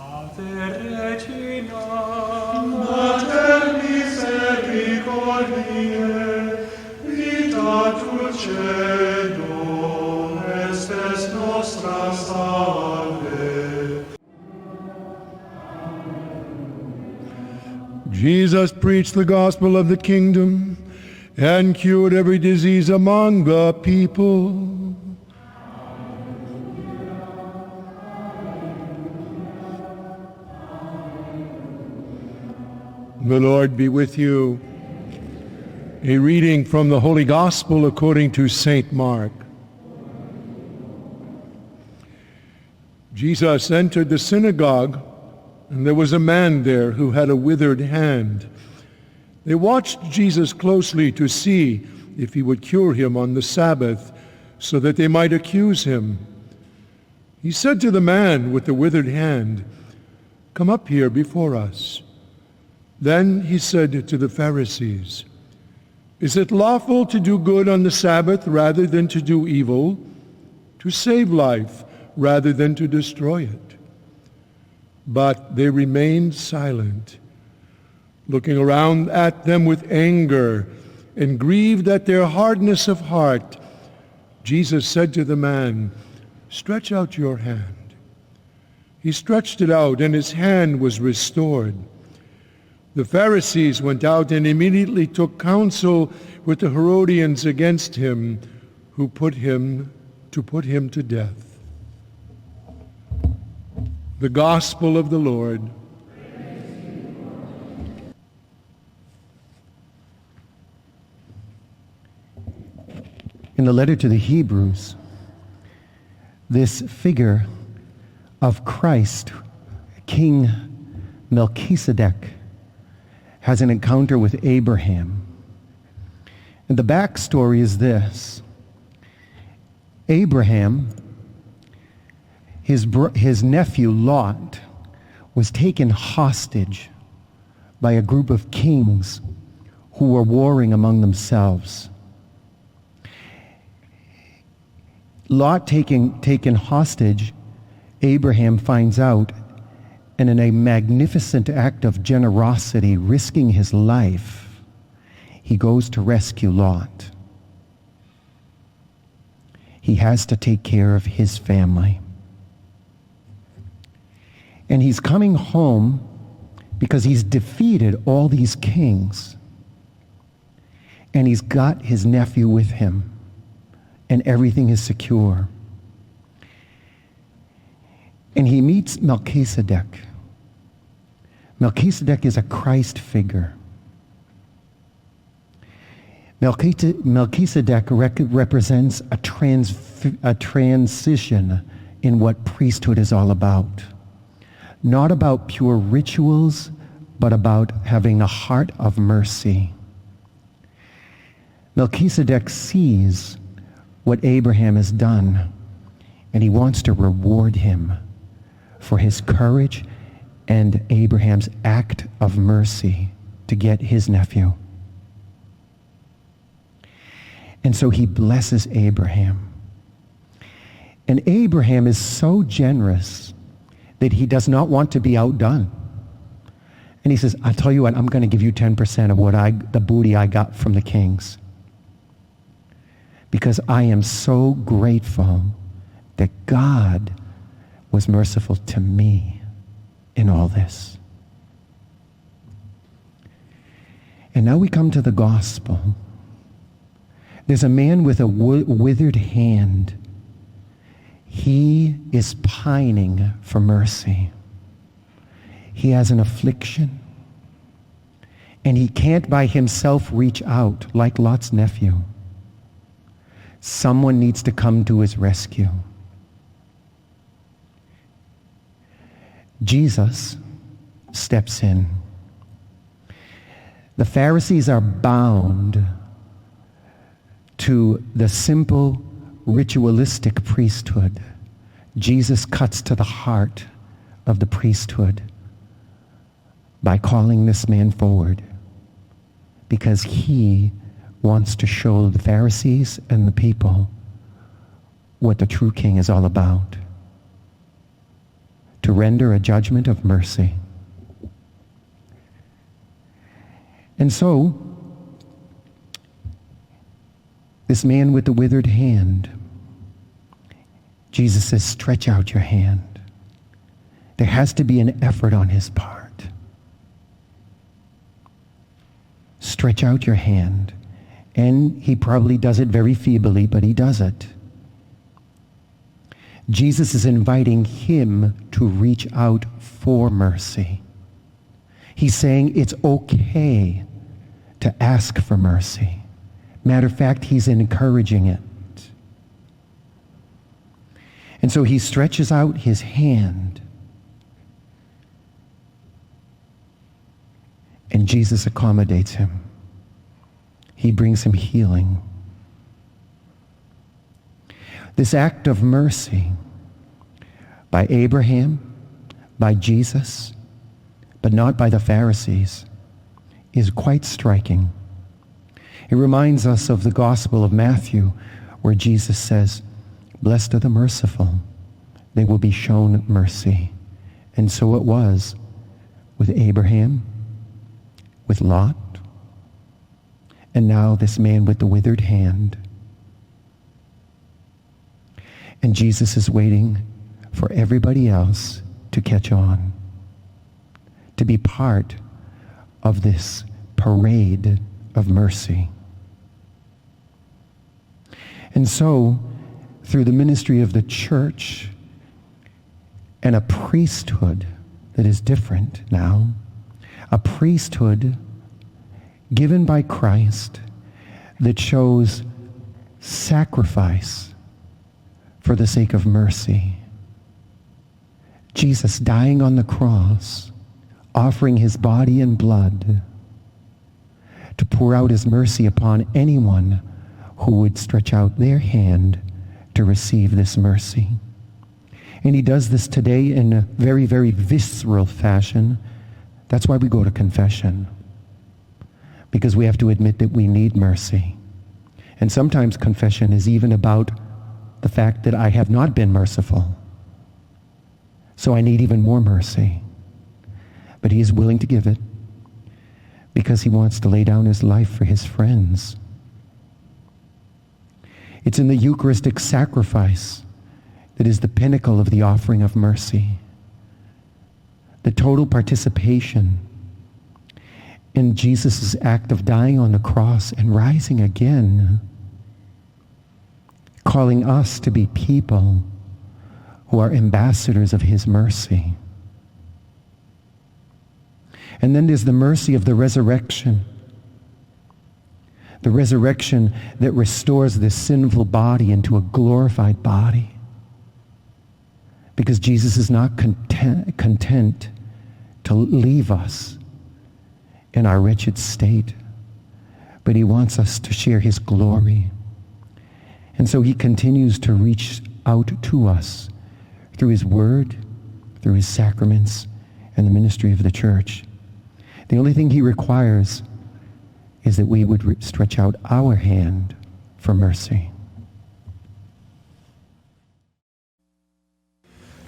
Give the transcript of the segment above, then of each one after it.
Ave Regina, Mater misericordiae, vita dulcedo, estes nostra salve. Jesus preached the gospel of the kingdom and cured every disease among the people. The Lord be with you. A reading from the Holy Gospel according to St. Mark. Jesus entered the synagogue, and there was a man there who had a withered hand. They watched Jesus closely to see if he would cure him on the Sabbath, so that they might accuse him. He said to the man with the withered hand, "Come up here before us." Then he said to the Pharisees, "Is it lawful to do good on the Sabbath rather than to do evil, to save life rather than to destroy it?" But they remained silent, looking around at them with anger and grieved at their hardness of heart. Jesus said to the man, "Stretch out your hand." He stretched it out, and his hand was restored. The Pharisees went out and immediately took counsel with the Herodians against him, to put him to death. The Gospel of the Lord. In the letter to the Hebrews, this figure of Christ, King Melchizedek, has an encounter with Abraham. And the backstory is this. Abraham, his nephew Lot, was taken hostage by a group of kings who were warring among themselves. Lot taken hostage, Abraham finds out, and in a magnificent act of generosity, risking his life, he goes to rescue Lot. He has to take care of his family. And he's coming home because he's defeated all these kings. And he's got his nephew with him. And everything is secure. And he meets Melchizedek. Melchizedek is a Christ figure. Melchizedek represents a transition in what priesthood is all about. Not about pure rituals, but about having a heart of mercy. Melchizedek sees what Abraham has done, and he wants to reward him for his courage and Abraham's act of mercy to get his nephew. And so he blesses Abraham. And Abraham is so generous that he does not want to be outdone. And he says, "I'll tell you what, I'm going to give you 10% of the booty I got from the kings. Because I am so grateful that God was merciful to me in all this." And now we come to the gospel. There's a man with a withered hand. He is pining for mercy. He has an affliction. And he can't by himself reach out like Lot's nephew. Someone needs to come to his rescue. Jesus steps in. The Pharisees are bound to the simple ritualistic priesthood. Jesus cuts to the heart of the priesthood by calling this man forward, because he wants to show the Pharisees and the people what the true king is all about. to render a judgment of mercy. And so, this man with the withered hand, Jesus says, stretch out your hand. There has to be an effort on his part. Stretch out your hand. And he probably does it very feebly, but he does it. Jesus is inviting him to reach out for mercy. He's saying it's okay to ask for mercy. Matter of fact, he's encouraging it. And so he stretches out his hand. And Jesus accommodates him. He brings him healing. This act of mercy by Abraham, by Jesus, but not by the Pharisees, is quite striking. It reminds us of the Gospel of Matthew, where Jesus says, "Blessed are the merciful, they will be shown mercy." And so it was with Abraham, with Lot, and now this man with the withered hand. And Jesus is waiting for everybody else to catch on, to be part of this parade of mercy. And so, through the ministry of the church and a priesthood that is different now, a priesthood given by Christ that shows sacrifice for the sake of mercy. Jesus dying on the cross, offering his body and blood to pour out his mercy upon anyone who would stretch out their hand to receive this mercy. And he does this today in a very, very visceral fashion. That's why we go to confession, because we have to admit that we need mercy. And sometimes confession is even about the fact that I have not been merciful, so I need even more mercy. But he is willing to give it because he wants to lay down his life for his friends. It's in the Eucharistic sacrifice that is the pinnacle of the offering of mercy. The total participation in Jesus' act of dying on the cross and rising again, calling us to be people who are ambassadors of his mercy. And then there's the mercy of the resurrection that restores this sinful body into a glorified body. Because Jesus is not content to leave us in our wretched state, but he wants us to share his glory. And so he continues to reach out to us through his word, through his sacraments, and the ministry of the church. The only thing he requires is that we would stretch out our hand for mercy.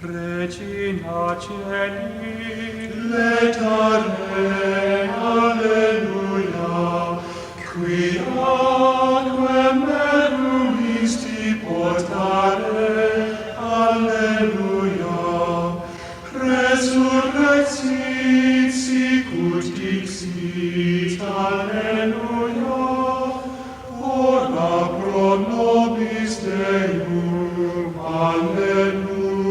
Regina Caeli, letare, alleluia, qui aquae meruisti portare, alleluia, resurrexit sicut dixit, alleluia, ora pro nobis Deum, alleluia.